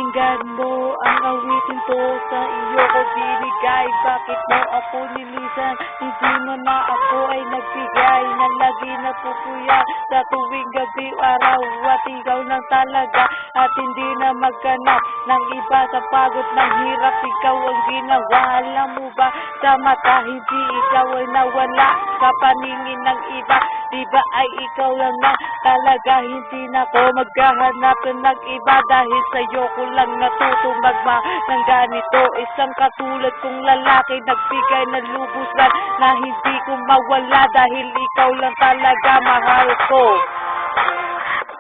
Pakinggan mo ang awitin to, sa iyo ko binigay. Bakit mo ako nilisan? Hindi mo na ako ay nagbigay na lagi napupuya sa tuwing gabi araw. At ikaw lang talaga at hindi na maghanap ng iba sa pagod ng hirap. Ikaw ang ginawa, alam mo ba? Sa mata hindi ikaw ay nawala sa paningin ng iba. Diba ay ikaw lang na talaga, hindi na ko maghahanap ng iba. Dahil sa'yo ko lang natutong magmahal ng ganito. Isang katulad kong lalaki nagbigay ng lubusan na hindi ko mawala. Dahil ikaw lang talaga mahal ko.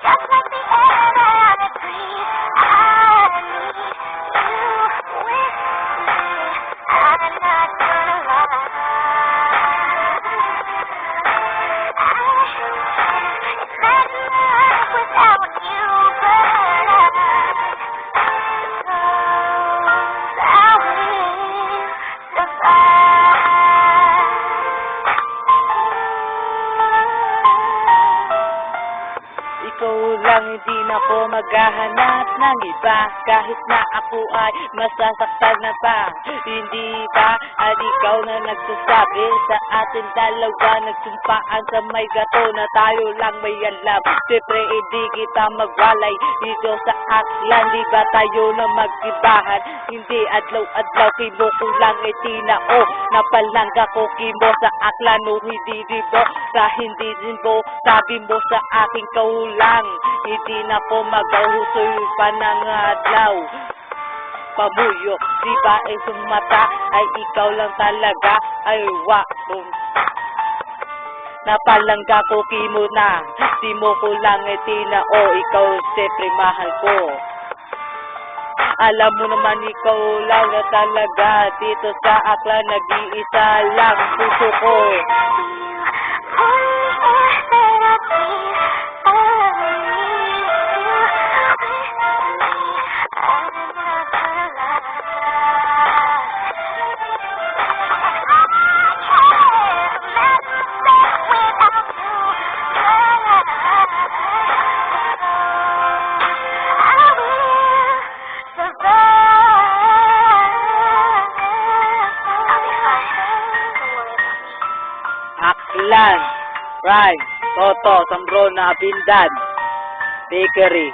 Just like the air that I breathe, I need you with me. I'm not gonna lie. It's bad enough without you, but I will survive. Ikaw lang, hindi na ko maghahanap ng iba. Kahit na ako ay masasaktan na pa, hindi ba? At ikaw na nagsasabi sa atin dalawa, nagsumpaan sa may gato na tayo lang may alam. Siyempre hindi kita magwalay dito sa aklan. Di ba tayo na mag-ibahan? Hindi adlaw-adlaw kimo ko lang itinao na palangga ko kimo sa aklan. O hindi dibo sa hindi din mo sabi mo sa aking kaulang. Hindi na ko magahusoy pa ng adlaw. Pamuyo, di ba ay sumata ay ikaw lang talaga ay napalangga ko kimo na, di mo ko lang itinao. Ikaw siyempre mahal ko. Alam mo naman ikaw lang na talaga dito sa aklan, nag-iisa lang puso ko. Aklan, Rhyme, Toto, Sambrona, Bindan, Bakery.